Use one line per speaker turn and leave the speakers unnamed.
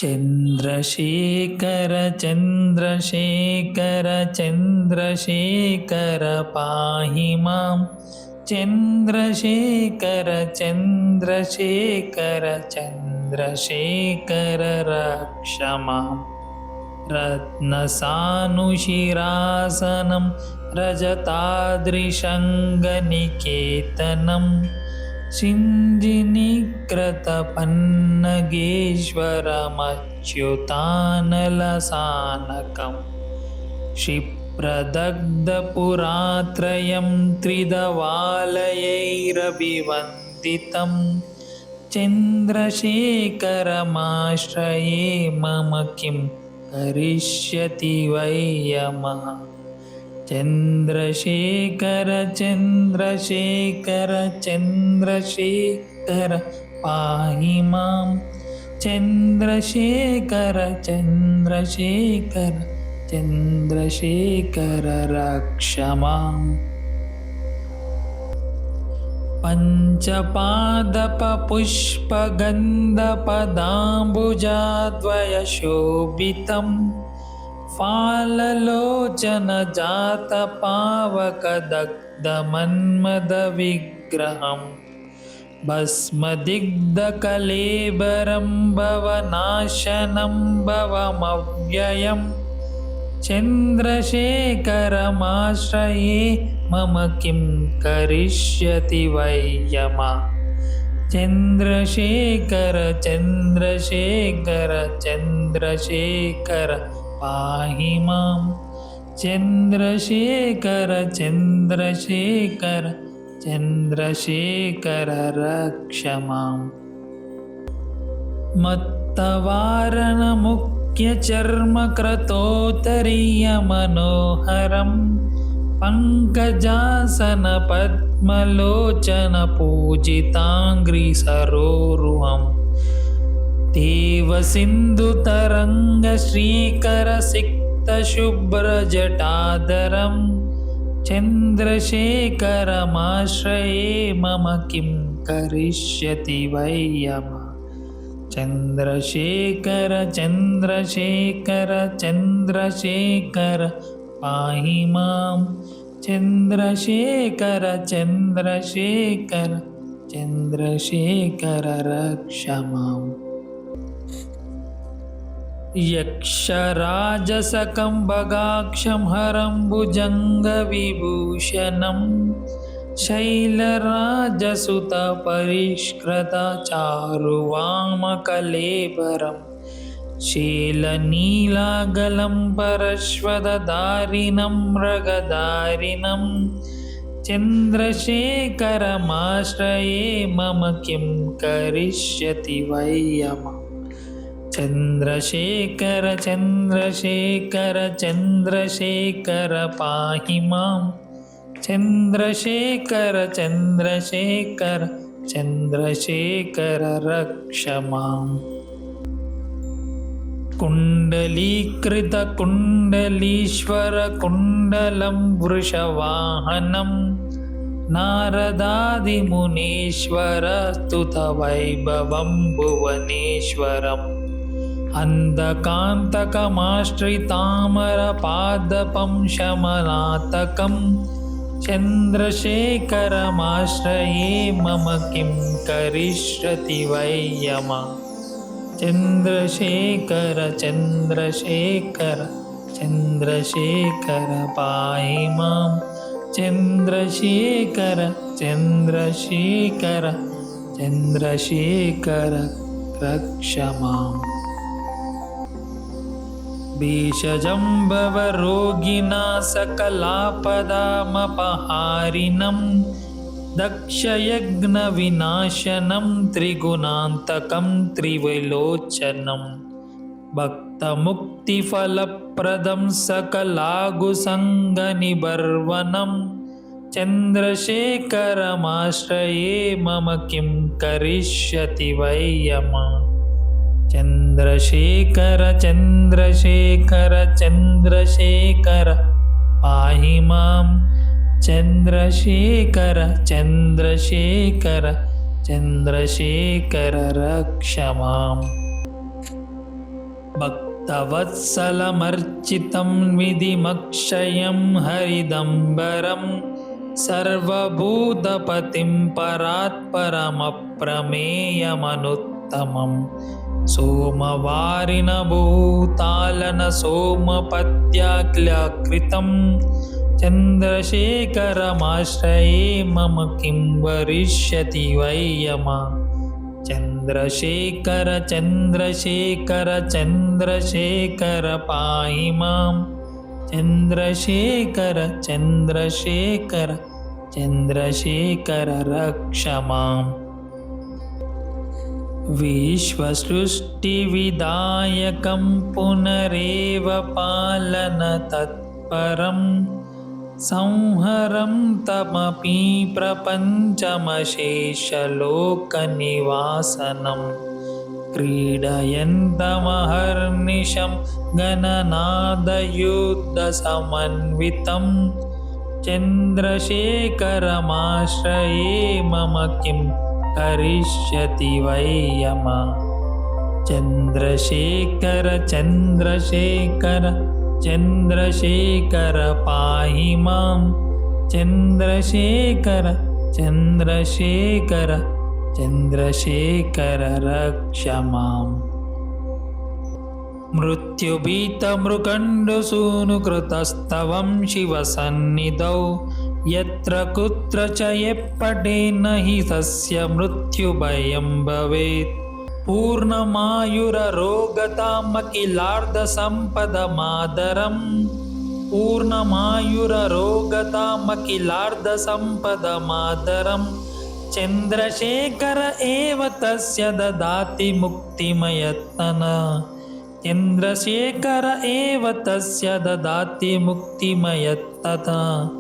चन्द्रशेखर चन्द्रशेखर चन्द्रशेखर पाहि मां चन्द्रशेखर चन्द्रशेखर चन्द्रशेखर रक्ष माम् रत्नसानुशिरासनं रजताद्रिशङ्गनिकेतनं सिञ्जिनीकृतपन्नगेश्वरमच्युतानलसानकं क्षिप्रदग्धपुरात्रयं त्रिदवालयैरभिवन्दितं चन्द्रशेखरमाश्रये मम किं करिष्यति वै यमः। चन्द्रशेखर चन्द्रशेखर चन्द्रशेखर पाहि मां चन्द्रशेखर चन्द्रशेखर चन्द्रशेखर रक्ष माम्। पञ्चपादपपुष्पगन्धपदाम्बुजाद्वयशोभितं फाललोचनजातपावकदग्धमन्मदविग्रहं भस्मदिग्धकलेबरं भवनाशनं भवमव्ययं चन्द्रशेखरमाश्रये मम किं करिष्यति वै यमः। चन्द्रशेखर चन्द्रशेखर चन्द्रशेखर पाहि मां चन्द्रशेखर चन्द्रशेखर चन्द्रशेखर रक्ष माम्। मत्तवारणमुख्यचर्मक्रतोत्तरीयमनोहरं पङ्कजासनपद्मलोचनपूजिताङ्घ्रिसरोरुहं देवसिन्धुतरङ्गश्रीकरसिक्तशुभ्रजटाधरं चन्द्रशेखरमाश्रये मम किं करिष्यति वै यमः। चन्द्रशेखर चन्द्रशेखर चन्द्रशेखर पाहि मां चन्द्रशेखर चन्द्रशेखर चन्द्रशेखर रक्ष माम्। यक्षराजसकं भगाक्षं हरं भुजङ्गविभूषणं शैलराजसुतपरिष्कृतचारुवामकलेबरं शीलनीलागलं परश्वदधारिणं मृगधारिणं चन्द्रशेखरमाश्रये मम किं करिष्यति वै यमः। चन्द्रशेखर चन्द्रशेखर चन्द्रशेखर पाहि मां चन्द्रशेखर चन्द्रशेखर चन्द्रशेखर रक्ष माम्। कुण्डलीकृतकुण्डलीश्वरकुण्डलं वृषवाहनं नारदादिमुनीश्वरस्तुतवैभवं भुवनेश्वरम् अन्धकान्तकमाश्रितामरपादपं शमनातकं चन्द्रशेखरमाश्रये मम किं करिष्यति वै यमः। चन्द्रशेखर चन्द्रशेखर चन्द्रशेखर पाहि मां चन्द्रशेखर चन्द्रशेखर चन्द्रशेखर रक्ष माम्। भेषजं भवरोगिणा सकलापदामपहारिणं दक्षयज्ञविनाशनं त्रिगुणान्तकं त्रिविलोचनं भक्तमुक्तिफलप्रदं सकलागुसङ्गनिबर्वनं चन्द्रशेखरमाश्रये मम किं करिष्यति वै यमः। चन्द्रशेखर चन्द्रशेखर चन्द्रशेखर पाहि मां चन्द्रशेखर चन्द्रशेखर चन्द्रशेखर रक्ष माम्। भक्तवत्सलमर्चितं विधिमक्षयं हरिदम्बरं सर्वभूतपतिं परात्परमप्रमेयमनुत्तमं सोमवारिणभूतालन सोमपत्याक्लकृतं चन्द्रशेखरमाश्रये मम किं वरिष्यति वै यमा। चन्द्रशेखर चन्द्रशेखर चन्द्रशेखर पाहि मां। चन्द्रशेखर चन्द्रशेखर चन्द्रशेखर रक्ष माम्। विश्वसृष्टिविधायकं पुनरेव पालनतत्परं संहरं तमपि प्रपञ्चमशेषलोकनिवासनं क्रीडयन्तमहर्निशं गणनादयुद्धसमन्वितं चन्द्रशेखरमाश्रये मम किं करिष्यति वै यमा। चन्द्रशेखर चन्द्रशेखर चन्द्रशेखर पाहि मां। चन्द्रशेखर चन्द्रशेखर चन्द्रशेखर रक्ष माम्। मृत्युभीतमृकण्डसूनुकृतस्तवं शिवसन्निधौ यत्र कुत्र च यः पठेत् न हि तस्य मृत्युभयं भवेत्। पूर्णमायुररोगतामखिलार्धसम्पदमादरम् पूर्णमायुररोगतामखिलार्धसम्पदमादरं चन्द्रशेखर एव तस्य ददाति मुक्तिमयत्नः। चन्द्रशेखर एव तस्य ददाति मुक्तिमयत्तथा।